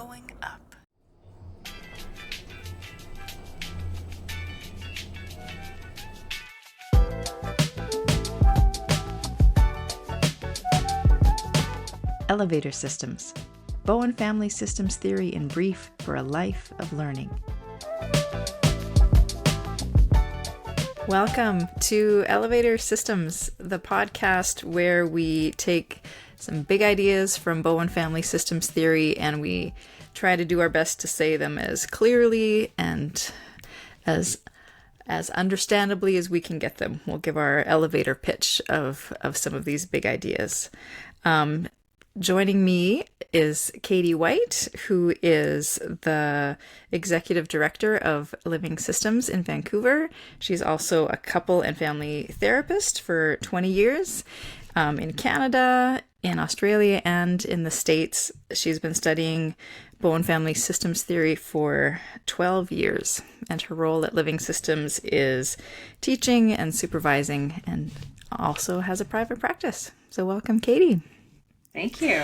going up. Elevator systems. Bowen family systems theory in brief for a life of learning. Welcome to Elevator Systems, the podcast where we take some big ideas from Bowen family systems theory and we try to do our best to say them as clearly and as understandably as we can get them. We'll give our elevator pitch of some of these big ideas. Joining me is Katie White, who is the executive director of Living Systems in Vancouver. She's also a couple and family therapist for 20 years in Canada, in Australia, and in the States. She's been studying Bowen family systems theory for 12 years, and her role at Living Systems is teaching and supervising, and also has a private practice. So welcome, Katie. Thank you.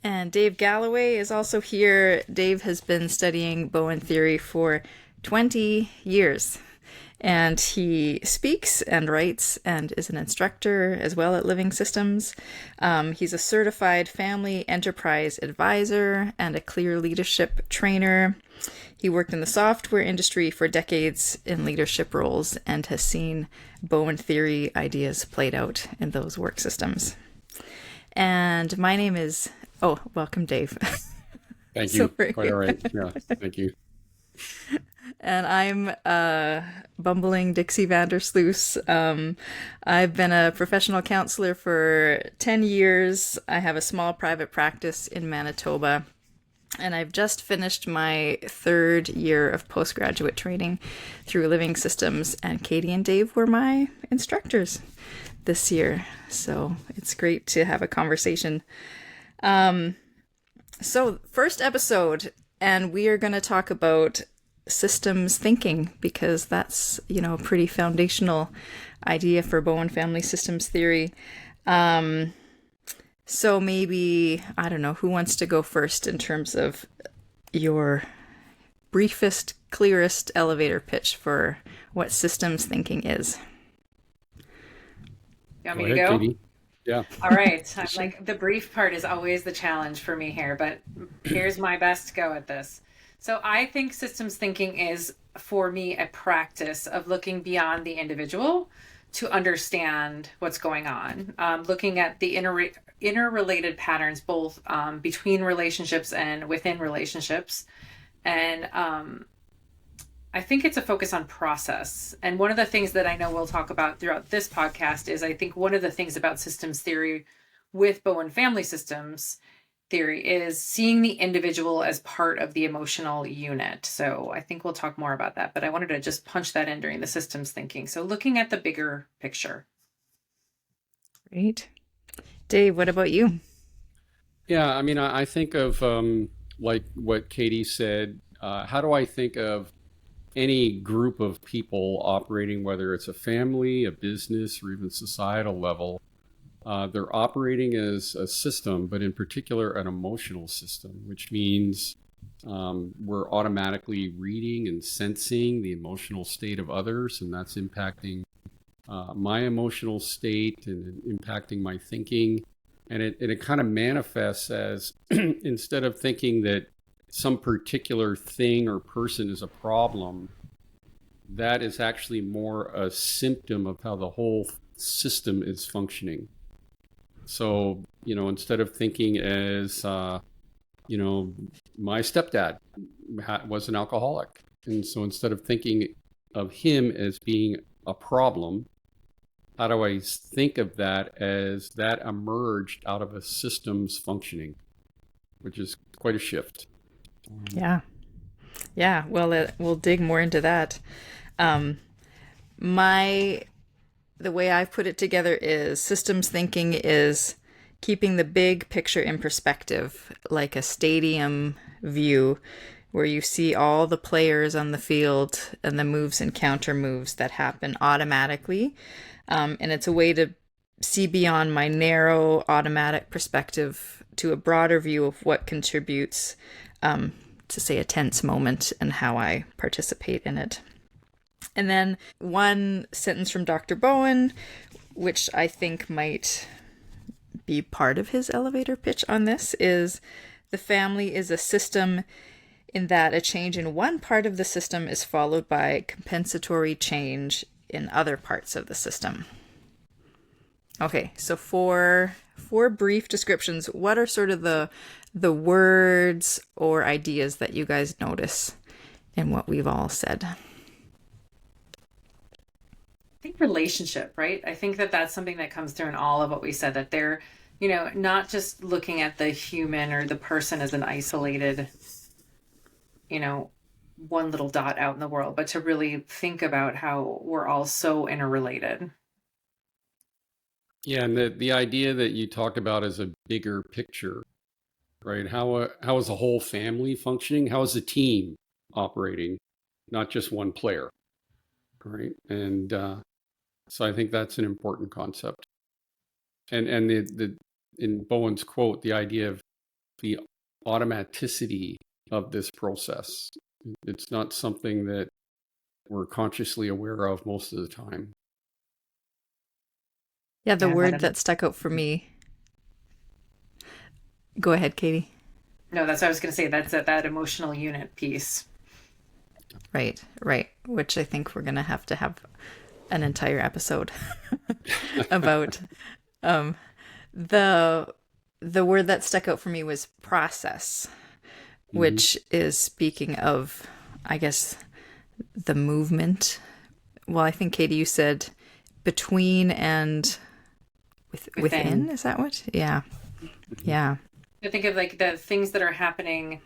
And Dave Galloway is also here. Dave has been studying Bowen Theory for 20 years. And he speaks and writes and is an instructor as well at Living Systems. He's a certified family enterprise advisor and a clear leadership trainer. He worked in the software industry for decades in leadership roles and has seen Bowen Theory ideas played out in those work systems. And my name is, welcome, Dave. Thank you. Quite all right. Yeah, thank you. And I'm bumbling Dixie Vandersloos. I've been a professional counselor for 10 years. I have a small private practice in Manitoba. And I've just finished my third year of postgraduate training through Living Systems. And Katie and Dave were my instructors this year. So it's great to have a conversation. So first episode, and we are going to talk about systems thinking, because that's, a pretty foundational idea for Bowen family systems theory. So maybe, I don't know, who wants to go first in terms of your briefest, clearest elevator pitch for what systems thinking is? You want me to go? Katie. Yeah. All right. Like, the brief part is always the challenge for me here, but here's my best go at this. So I think systems thinking is, for me, a practice of looking beyond the individual to understand what's going on, looking at the interrelated patterns, both between relationships and within relationships. And I think it's a focus on process. And one of the things that I know we'll talk about throughout this podcast is, I think one of the things about systems theory with Bowen family systems theory is seeing the individual as part of the emotional unit. So I think we'll talk more about that, but I wanted to just punch that in during the systems thinking. So looking at the bigger picture. Great. Dave, what about you? Yeah, I think of like what Katie said. How do I think of any group of people operating, whether it's a family, a business, or even societal level? They're operating as a system, but in particular an emotional system, which means we're automatically reading and sensing the emotional state of others, and that's impacting my emotional state and impacting my thinking. And it kind of manifests as, instead of thinking that some particular thing or person is a problem, that is actually more a symptom of how the whole system is functioning. So, instead of thinking as, my stepdad was an alcoholic. And so instead of thinking of him as being a problem, how do I think of that as that emerged out of a system's functioning, which is quite a shift. Yeah. Well, we'll dig more into that. The way I've put it together is systems thinking is keeping the big picture in perspective, like a stadium view where you see all the players on the field and the moves and counter moves that happen automatically. And it's a way to see beyond my narrow automatic perspective to a broader view of what contributes to, say, a tense moment and how I participate in it. And then one sentence from Dr. Bowen, which I think might be part of his elevator pitch on this, is the family is a system in that a change in one part of the system is followed by compensatory change in other parts of the system. Okay, so for brief descriptions, what are sort of the words or ideas that you guys notice in what we've all said? I think relationship, right? I think that that's something that comes through in all of what we said, that they're, not just looking at the human or the person as an isolated, one little dot out in the world, but to really think about how we're all so interrelated. Yeah, and the idea that you talk about is a bigger picture, right? How is a whole family functioning? How is a team operating? Not just one player, right? And so I think that's an important concept. And the in Bowen's quote, the idea of the automaticity of this process. It's not something that we're consciously aware of most of the time. Yeah, the word that stuck out for me. Go ahead, Katie. No, that's what I was going to say. That's that emotional unit piece. Right. Which I think we're going to have an entire episode about. The word that stuck out for me was process, which is speaking of, I guess, the movement. Well, I think, Katie, you said between and within. Is that what? Yeah. Yeah. I think of like the things that are happening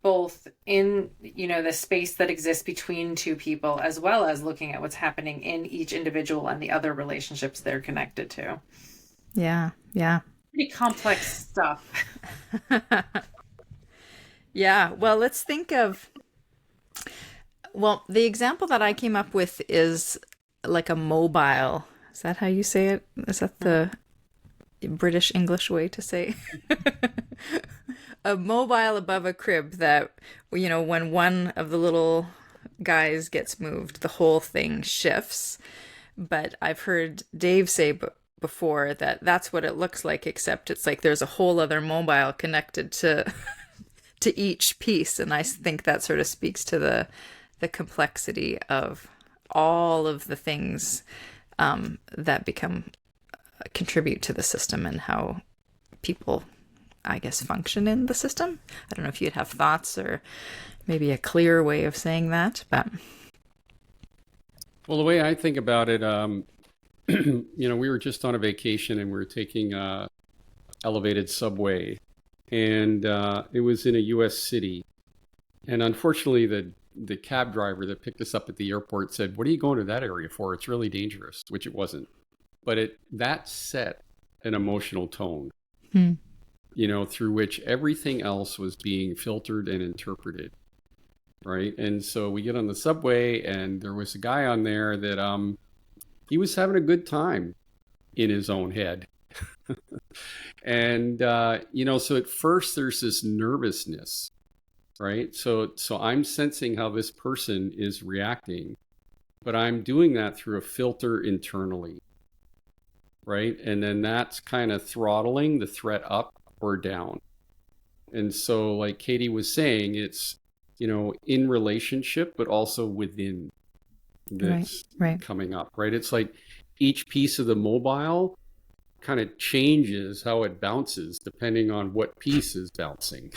both in, the space that exists between two people, as well as looking at what's happening in each individual and the other relationships they're connected to. Yeah. Pretty complex stuff. Yeah. Well, let's think of, the example that I came up with is like a mobile. Is that how you say it? Is that the British English way to say? A mobile above a crib that, when one of the little guys gets moved, the whole thing shifts. But I've heard Dave say before that that's what it looks like, except it's like there's a whole other mobile connected to each piece. And I think that sort of speaks to the complexity of all of the things that contribute to the system and how people, I guess, function in the system. I don't know if you'd have thoughts or maybe a clear way of saying that, but. Well, the way I think about it, we were just on a vacation and we were taking a elevated subway, and it was in a U.S. city. And unfortunately, the cab driver that picked us up at the airport said, "What are you going to that area for? It's really dangerous," which it wasn't. But that set an emotional tone, through which everything else was being filtered and interpreted, right? And so we get on the subway, and there was a guy on there that he was having a good time in his own head. And, so at first there's this nervousness, right? So I'm sensing how this person is reacting, but I'm doing that through a filter internally. Right. And then that's kind of throttling the threat up or down. And so, like Katie was saying, it's, in relationship, but also within that's coming up. Right. It's like each piece of the mobile kind of changes how it bounces depending on what piece is bouncing.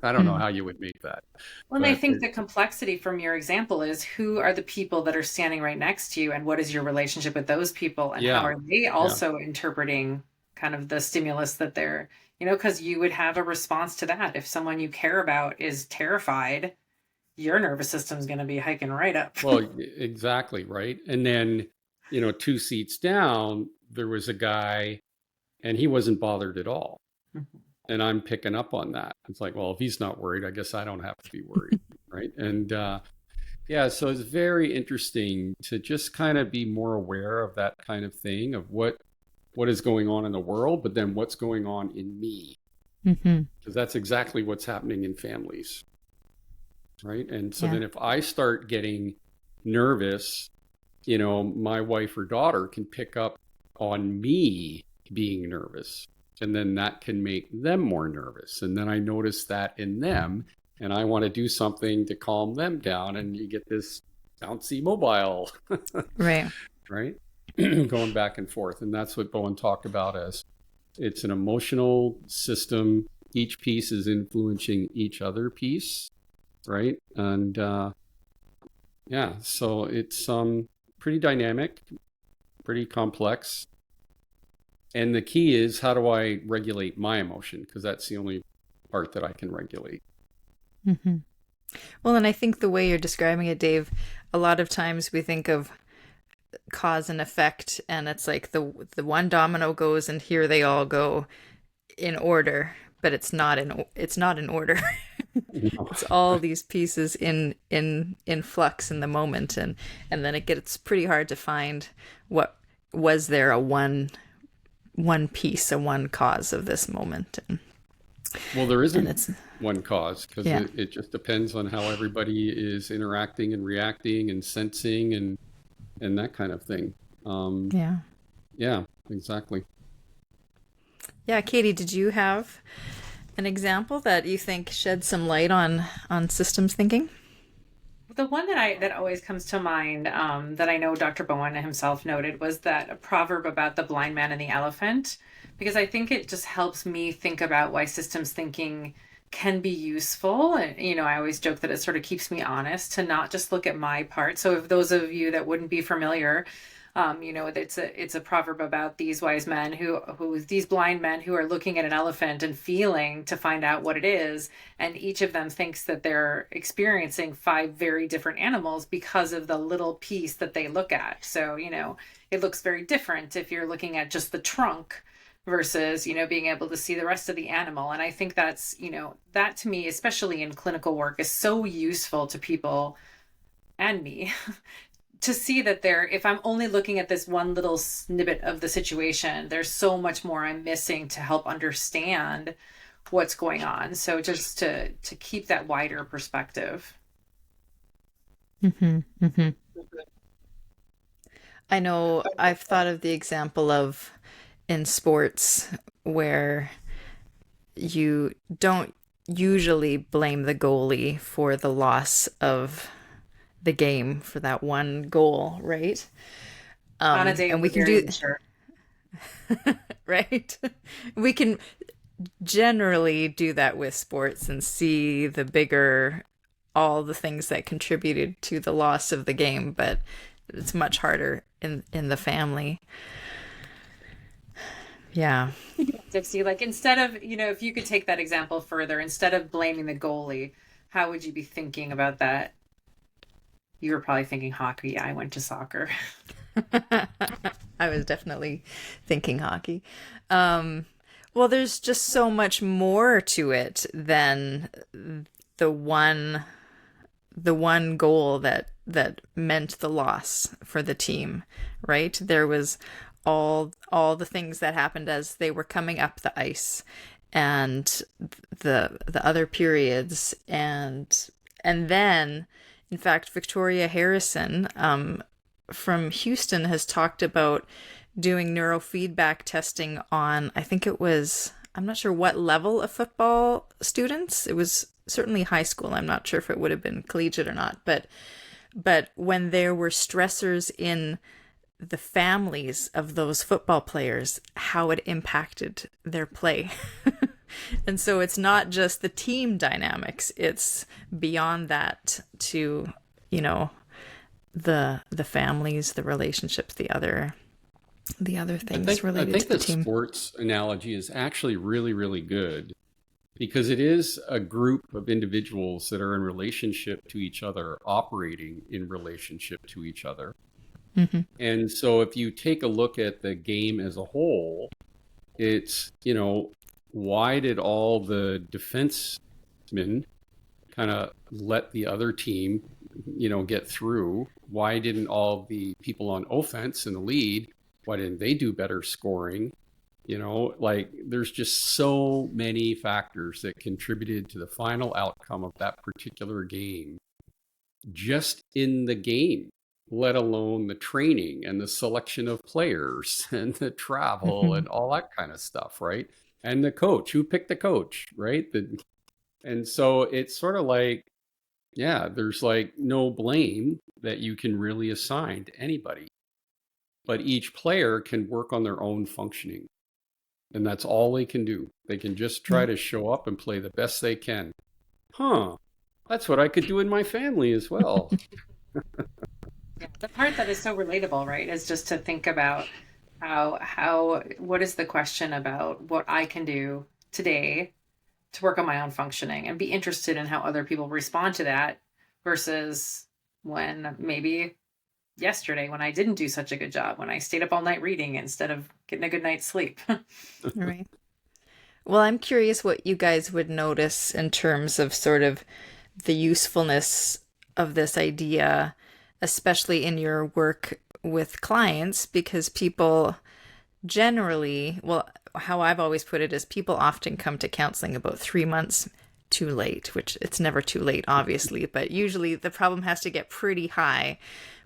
I don't know how you would make that. Well, and I think the complexity from your example is who are the people that are standing right next to you, and what is your relationship with those people, and how are they also interpreting kind of the stimulus that they're, because you would have a response to that. If someone you care about is terrified, your nervous system is going to be hiking right up. Well, exactly, right. And then, 2 seats down, there was a guy and he wasn't bothered at all. Mm-hmm. And I'm picking up on that. It's like, well, if he's not worried, I guess I don't have to be worried, right? And Yeah, so it's very interesting to just kind of be more aware of that kind of thing, of what is going on in the world, but then what's going on in me, Mm-hmm. because that's exactly what's happening in families, right? And so Yeah. then if I start getting nervous, my wife or daughter can pick up on me being nervous, and then that can make them more nervous. And then I notice that in them, and I want to do something to calm them down, and you get this bouncy mobile, Right. right? Going back and forth. And that's what Bowen talked about as it's an emotional system. Each piece is influencing each other piece, right? And yeah, so it's pretty dynamic, pretty complex. And the key is, how do I regulate my emotion? Because that's the only part that I can regulate. Mm-hmm. Well, and I think the way you're describing it, Dave, a lot of times we think of cause and effect, and it's like the one domino goes, and here they all go in order, but it's not in order. No. It's all these pieces in flux in the moment, and then it gets pretty hard to find what was there a one piece, a one cause of this moment, Well, there and isn't it's one cause, because yeah, it just depends on how everybody is interacting and reacting and sensing and that kind of thing. Um, yeah, yeah, exactly. yeah. Katie, did you have an example that you think shed some light on systems thinking? The one that always comes to mind, that I know Dr. Bowen himself noted, was that a proverb about the blind man and the elephant, because I think it just helps me think about why systems thinking can be useful. And I always joke that it sort of keeps me honest to not just look at my part. So if those of you that wouldn't be familiar, it's a proverb about these wise men who these blind men who are looking at an elephant and feeling to find out what it is, and each of them thinks that they're experiencing five very different animals because of the little piece that they look at. So it looks very different if you're looking at just the trunk versus being able to see the rest of the animal. And I think that's that to me, especially in clinical work, is so useful to people and me to see that if I'm only looking at this one little snippet of the situation, there's so much more I'm missing to help understand what's going on. So just to keep that wider perspective. Mm-hmm, mm-hmm. I know I've thought of the example of in sports where you don't usually blame the goalie for the loss of the game for that one goal, right? On a day And of we the can do variant, sure. right. We can generally do that with sports and see the bigger, all the things that contributed to the loss of the game, but it's much harder in the family. Yeah. Dipsy, like instead of, if you could take that example further, instead of blaming the goalie, how would you be thinking about that? You were probably thinking hockey. I went to soccer. I was definitely thinking hockey. Well, there's just so much more to it than the one the one goal that meant the loss for the team, right? There was all the things that happened as they were coming up the ice, and the other periods, and then, in fact, Victoria Harrison from Houston has talked about doing neurofeedback testing on, I think it was, I'm not sure what level of football students. It was certainly high school. I'm not sure if it would have been collegiate or not, but when there were stressors in the families of those football players, how it impacted their play. And so it's not just the team dynamics, it's beyond that to, the families, the relationships, the other things I related think to the the team. sports analogy is actually really, really good, because it is a group of individuals that are in relationship to each other, operating in relationship to each other. Mm-hmm. And so if you take a look at the game as a whole, it's, why did all the defensemen kind of let the other team get through? Why didn't all the people on offense in the lead, why didn't they do better scoring? Like there's just so many factors that contributed to the final outcome of that particular game, just in the game, let alone the training and the selection of players and the travel and all that kind of stuff, right? And the coach, who picked the coach, right? And so it's sort of like, yeah, there's like no blame that you can really assign to anybody, but each player can work on their own functioning. And that's all they can do. They can just try to show up and play the best they can. That's what I could do in my family as well. Yeah, the part that is so relatable, right, is just to think about what is the question about what I can do today to work on my own functioning and be interested in how other people respond to that versus when maybe yesterday when I didn't do such a good job, when I stayed up all night reading instead of getting a good night's sleep. Right. Well, I'm curious what you guys would notice in terms of sort of the usefulness of this idea, especially in your work with clients, because people generally, well, how I've always put it is people often come to counseling about 3 months too late, which it's never too late, obviously, but usually the problem has to get pretty high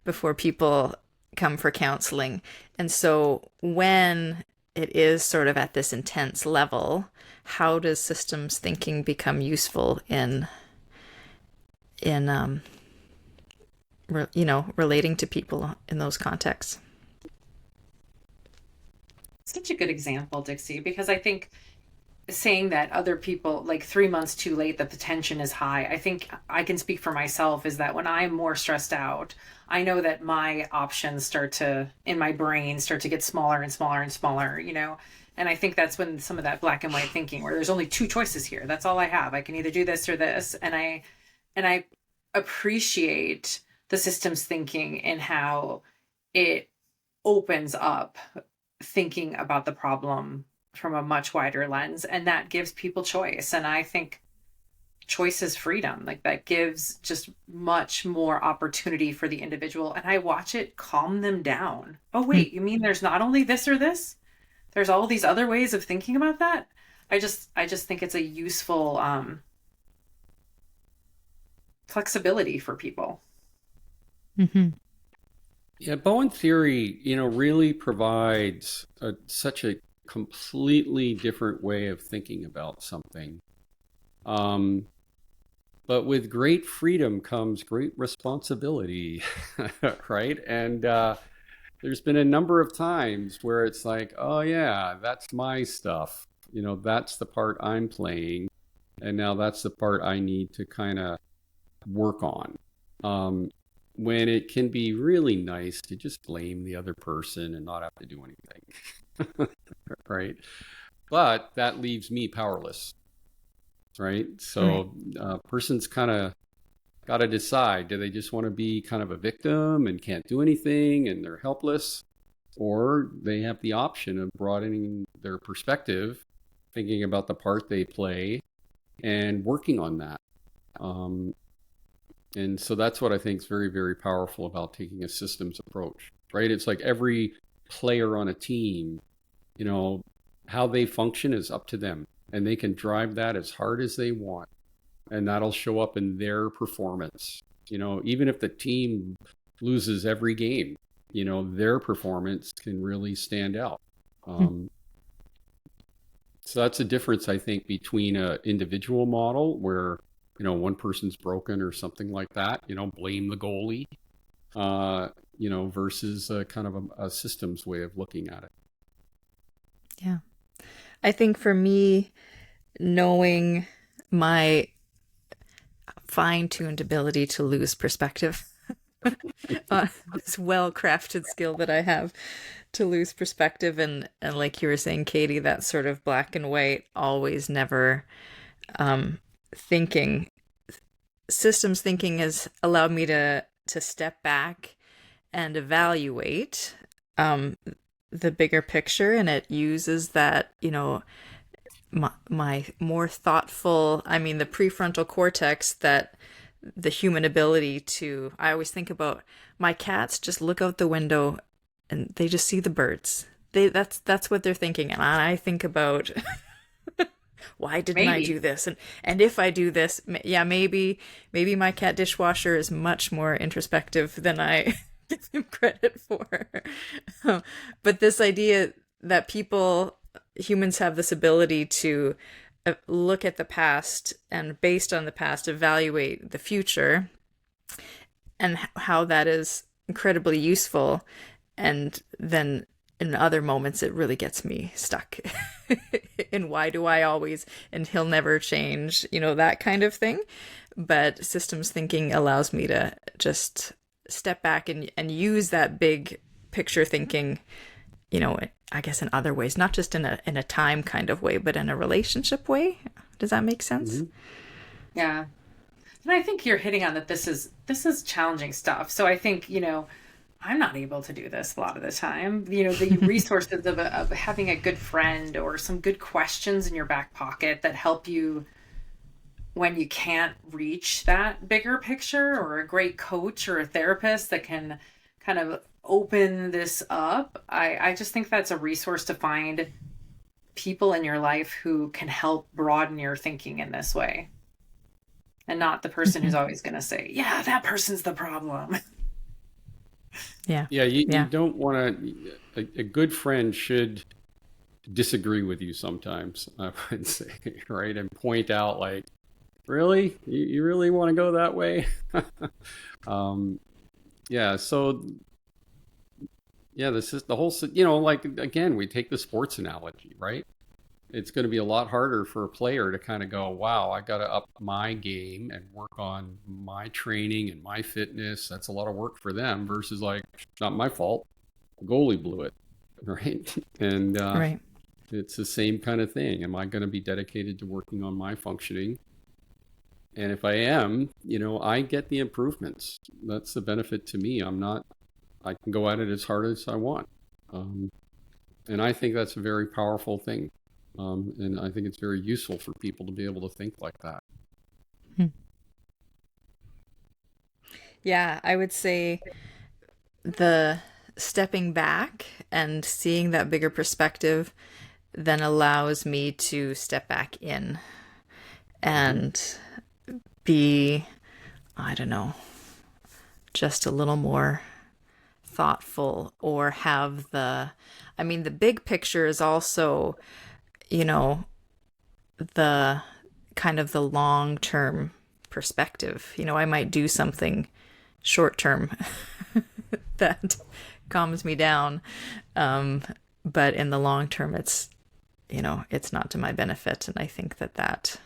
before people come for counseling. And so when it is sort of at this intense level, how does systems thinking become useful in relating to people in those contexts? Such a good example, Dixie, because I think saying that other people, like 3 months too late, that the tension is high. I think I can speak for myself is that when I'm more stressed out, I know that my options in my brain start to get smaller and smaller and smaller, and I think that's when some of that black and white thinking where there's only two choices here. That's all I have. I can either do this or this. And I appreciate the systems thinking and how it opens up thinking about the problem from a much wider lens, and that gives people choice. And I think choice is freedom. Like that gives just much more opportunity for the individual, and I watch it calm them down. Oh wait, you mean there's not only this or this, there's all these other ways of thinking about that? I just think it's a useful flexibility for people. Yeah, Bowen Theory, really provides such a completely different way of thinking about something. But with great freedom comes great responsibility, right? And there's been a number of times where it's like, oh yeah, that's my stuff. That's the part I'm playing. And now that's the part I need to kind of work on. When it can be really nice to just blame the other person and not have to do anything. Right? But that leaves me powerless. Right? So person's kind of got to decide, do they just want to be kind of a victim and can't do anything and they're helpless? Or they have the option of broadening their perspective, thinking about the part they play and working on that. And so that's what I think is very, very powerful about taking a systems approach, right? It's like every player on a team, how they function is up to them, and they can drive that as hard as they want, and that'll show up in their performance. Even if the team loses every game, their performance can really stand out. So that's a difference, I think, between an individual model where one person's broken or something like that, blame the goalie, versus a kind of a systems way of looking at it. Yeah. I think for me, knowing my fine-tuned ability to lose perspective, this well-crafted skill that I have to lose perspective, and like you were saying, Katie, that sort of black and white, always, never thinking. Systems thinking has allowed me to step back and evaluate the bigger picture, and it uses that, my more thoughtful, the prefrontal cortex that the human ability to, I always think about my cats just look out the window and they just see the birds. That's what they're thinking. And I think about why didn't I do this? And if I do this, yeah, maybe my cat dishwasher is much more introspective than I give him credit for. But this idea that humans have this ability to look at the past and based on the past evaluate the future, and how that is incredibly useful, and then in other moments it really gets me stuck in why do I always, and he'll never change, that kind of thing. But systems thinking allows me to just step back and use that big picture thinking, I guess in other ways, not just in a time kind of way, but in a relationship way. Does that make sense? Mm-hmm. Yeah. And I think you're hitting on that this is challenging stuff. So I think, I'm not able to do this a lot of the time. The resources of having a good friend or some good questions in your back pocket that help you when you can't reach that bigger picture, or a great coach or a therapist that can kind of open this up. I just think that's a resource to find people in your life who can help broaden your thinking in this way. And not the person who's always going to say, yeah, that person's the problem. Yeah. Yeah, you don't want to, a good friend should disagree with you sometimes, I would say, right? And point out like, really? You really want to go that way? Yeah, so, yeah, this is the whole, like, again, we take the sports analogy, right? It's going to be a lot harder for a player to kind of go, wow, I got to up my game and work on my training and my fitness. That's a lot of work for them versus like, not my fault. The goalie blew it, right? And Right. It's the same kind of thing. Am I going to be dedicated to working on my functioning? And if I am, I get the improvements. That's the benefit to me. I can go at it as hard as I want. And I think that's a very powerful thing. And I think it's very useful for people to be able to think like that. Yeah, I would say the stepping back and seeing that bigger perspective then allows me to step back in and be, I don't know, just a little more thoughtful, or have the big picture is also, the kind of the long-term perspective. I might do something short-term that calms me down. But in the long term, it's not to my benefit. And I think that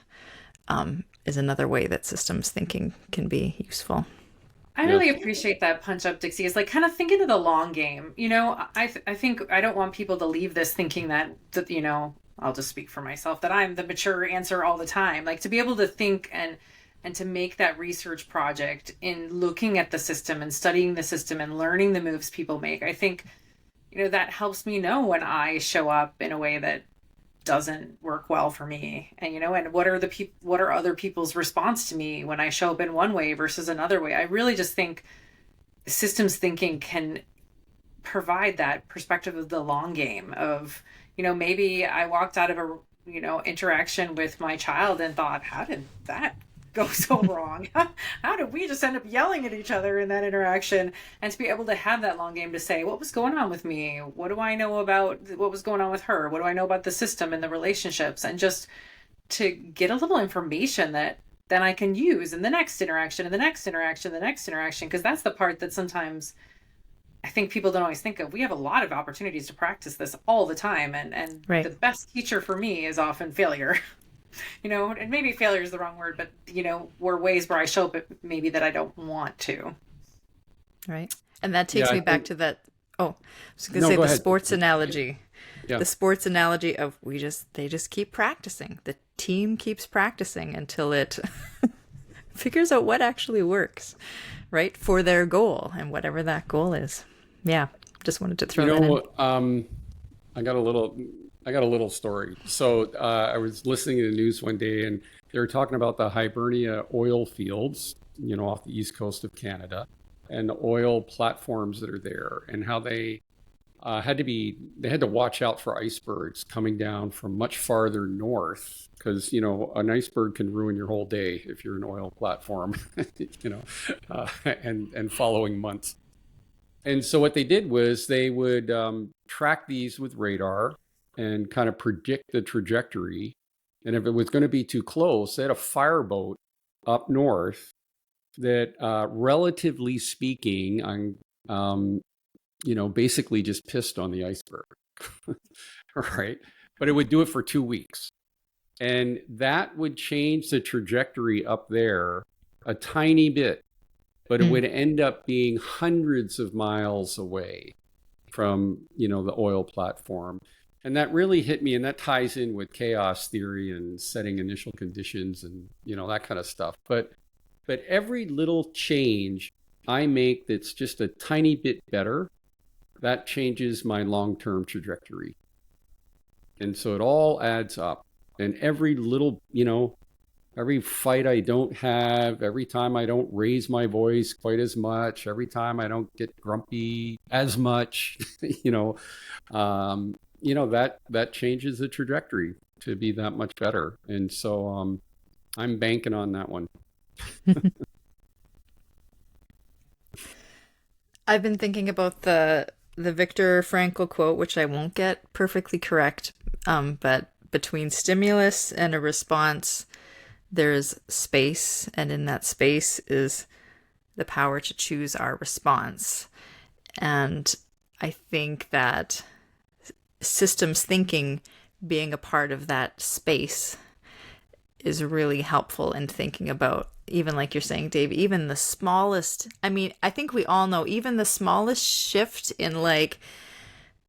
is another way that systems thinking can be useful. I really appreciate that punch up, Dixie. It's like kind of thinking of the long game. I think I don't want people to leave this thinking that I'll just speak for myself, that I'm the mature answer all the time. Like, to be able to think and to make that research project in looking at the system and studying the system and learning the moves people make. I think, that helps me know when I show up in a way that doesn't work well for me, and and what are other people's response to me when I show up in one way versus another way. I really just think systems thinking can provide that perspective of the long game of, maybe I walked out of a interaction with my child and thought, how did that go so wrong? How did we just end up yelling at each other in that interaction? And to be able to have that long game to say, what was going on with me? What do I know about what was going on with her? What do I know about the system and the relationships? And just to get a little information that then I can use in the next interaction and the next interaction, the next interaction, because that's the part that sometimes I think people don't always think of. We have a lot of opportunities to practice this all the time. And Right. The best teacher for me is often failure. And maybe failure is the wrong word, but, were ways where I show up maybe that I don't want to. Right. And that takes me back to that. Oh, I was going to say go the ahead. sports analogy. Yeah. The sports analogy of they just keep practicing. The team keeps practicing until it figures out what actually works, right? For their goal and whatever that goal is. Yeah. Just wanted to throw that in. I got a little story. So I was listening to the news one day, and they were talking about the Hibernia oil fields off the east coast of Canada, and the oil platforms that are there, and how they had to watch out for icebergs coming down from much farther north, because an iceberg can ruin your whole day if you're an oil platform, and following months. And so what they did was they would track these with radar and kind of predict the trajectory. And if it was going to be too close, they had a fireboat up north that, relatively speaking, basically just pissed on the iceberg, right? But it would do it for 2 weeks. And that would change the trajectory up there a tiny bit, but it would end up being hundreds of miles away from, the oil platform. And that really hit me, and that ties in with chaos theory and setting initial conditions and, that kind of stuff. But every little change I make that's just a tiny bit better, that changes my long-term trajectory. And so it all adds up. And every little, every fight I don't have, every time I don't raise my voice quite as much, every time I don't get grumpy as much, that changes the trajectory to be that much better. And so I'm banking on that one. I've been thinking about the Viktor Frankl quote, which I won't get perfectly correct, but between stimulus and a response, there's space, and in that space is the power to choose our response. And I think that systems thinking being a part of that space is really helpful in thinking about, even like you're saying, Dave, even the smallest, I think we all know, even the smallest shift in like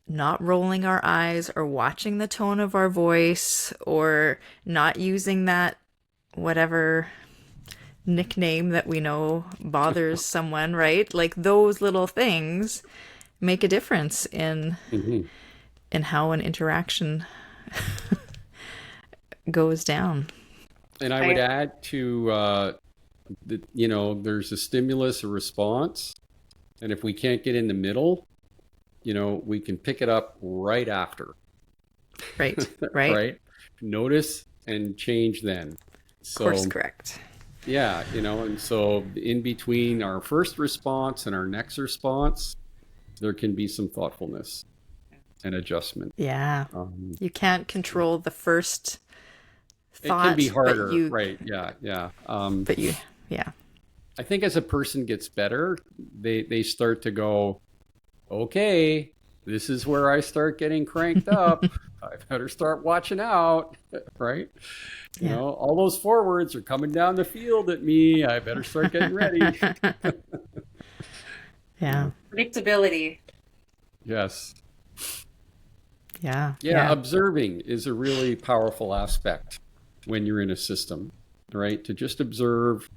not rolling our eyes or watching the tone of our voice or not using that whatever nickname that we know bothers someone, right? Like those little things make a difference in how an interaction goes down. And I would add to there's a stimulus, a response, and if we can't get in the middle, we can pick it up right after. Right. Right. Notice and change then. So, course correct. Yeah, and so in between our first response and our next response, there can be some thoughtfulness and adjustment. Yeah. You can't control the first thought. It can be harder, right? Yeah. I think as a person gets better, they start to go, okay, this is where I start getting cranked up. I better start watching out, right? Yeah. All those forwards are coming down the field at me. I better start getting ready. Yeah. Predictability. Yes. Yeah. Observing is a really powerful aspect when you're in a system, right? To just observe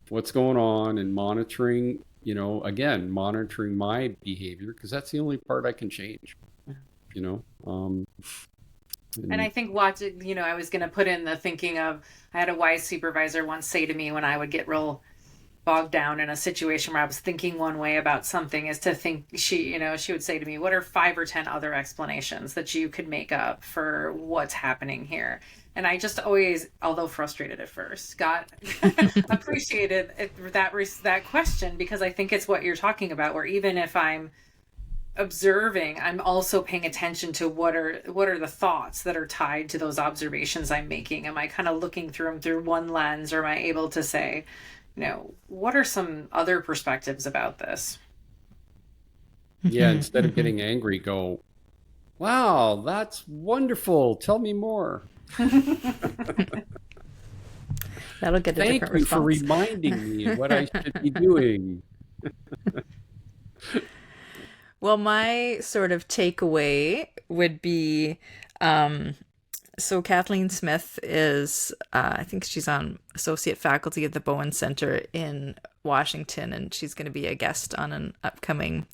what's going on and monitoring, monitoring my behavior, because that's the only part I can change, And I think watching, I was going to put in the thinking of, I had a wise supervisor once say to me when I would get real bogged down in a situation where I was thinking one way about something, is to think, she would say to me, what are 5 or 10 other explanations that you could make up for what's happening here? And I just always, although frustrated at first, got appreciated that question, because I think it's what you're talking about, where even if I'm observing, I'm also paying attention to what are the thoughts that are tied to those observations I'm making. Am I kind of looking through them through one lens, or am I able to say, what are some other perspectives about this? Yeah, instead of getting angry, go, wow, that's wonderful. Tell me more. That'll get a different response. Thank you for reminding me of what I should be doing. Well, my sort of takeaway would be, so Kathleen Smith is, I think she's on associate faculty at the Bowen Center in Washington, and she's going to be a guest on an upcoming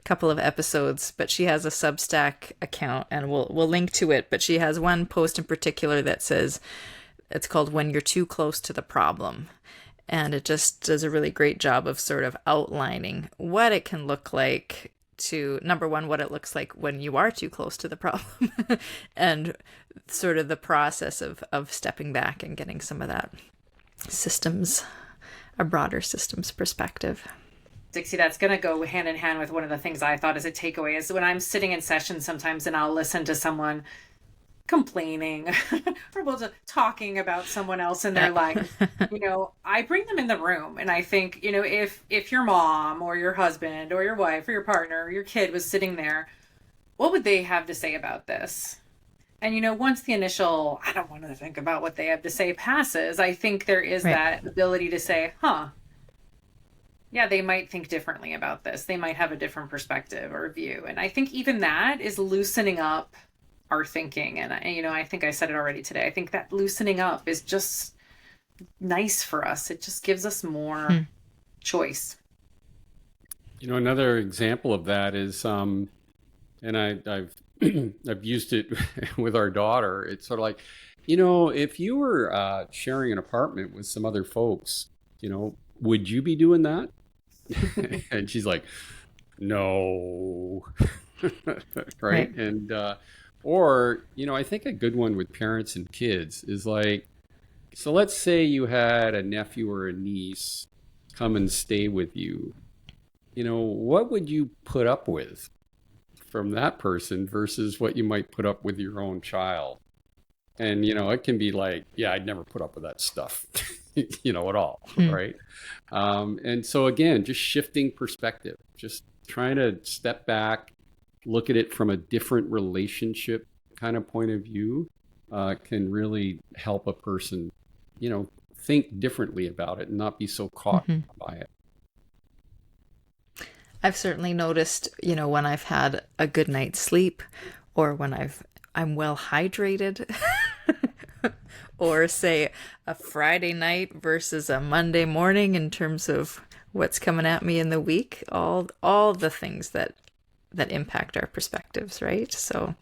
couple of episodes, but she has a Substack account, and we'll link to it, but she has one post in particular that says, it's called "When You're Too Close to the Problem." And it just does a really great job of sort of outlining what it can look like to, number one, what it looks like when you are too close to the problem and sort of the process of stepping back and getting some of that systems, a broader systems perspective. Dixie, that's going to go hand in hand with one of the things I thought as a takeaway is when I'm sitting in sessions sometimes and I'll listen to someone complaining or talking about someone else in their life, I bring them in the room and I think, if your mom or your husband or your wife or your partner or your kid was sitting there, what would they have to say about this? And, once the initial, I don't want to think about what they have to say passes, I think there is that ability to say, yeah, they might think differently about this. They might have a different perspective or view. And I think even that is loosening up our thinking. And, I think I said it already today. I think that loosening up is just nice for us. It just gives us more choice. Another example of that is, and I've I've used it with our daughter. It's sort of like, if you were sharing an apartment with some other folks, would you be doing that? And she's like, no. Right. And, or, I think a good one with parents and kids is like, so let's say you had a nephew or a niece come and stay with you. What would you put up with from that person versus what you might put up with your own child? And, it can be like, yeah, I'd never put up with that stuff, at all. Right. And so again, just shifting perspective, just trying to step back, look at it from a different relationship kind of point of view, can really help a person, think differently about it and not be so caught by it. I've certainly noticed, when I've had a good night's sleep or when I'm well hydrated or say a Friday night versus a Monday morning in terms of what's coming at me in the week, all the things that impact our perspectives, right? So.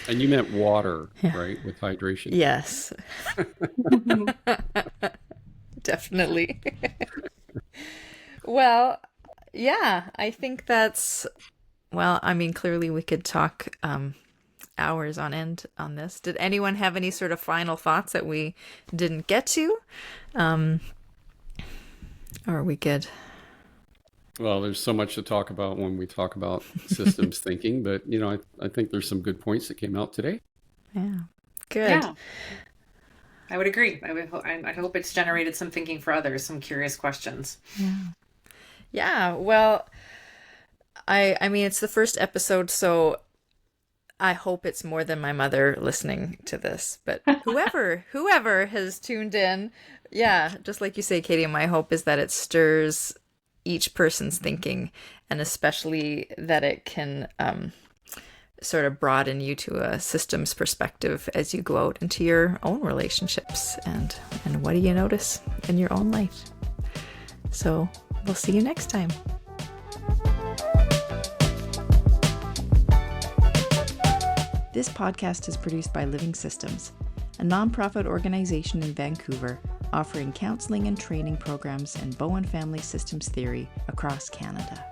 And you meant water, right? With hydration. Yes. Definitely. Well, yeah, I think clearly we could talk hours on end on this. Did anyone have any sort of final thoughts that we didn't get to? Or are we good? Well, there's so much to talk about when we talk about systems thinking, but, I think there's some good points that came out today. Yeah, good. Yeah, I would agree. I hope it's generated some thinking for others, some curious questions. Yeah, well, I mean, it's the first episode, so I hope it's more than my mother listening to this. But whoever has tuned in, just like you say, Katie, my hope is that it stirs each person's thinking, and especially that it can sort of broaden you to a systems perspective as you go out into your own relationships and what do you notice in your own life. So we'll see you next time. This podcast is produced by Living Systems, a nonprofit organization in Vancouver offering counseling and training programs in Bowen family systems theory across Canada.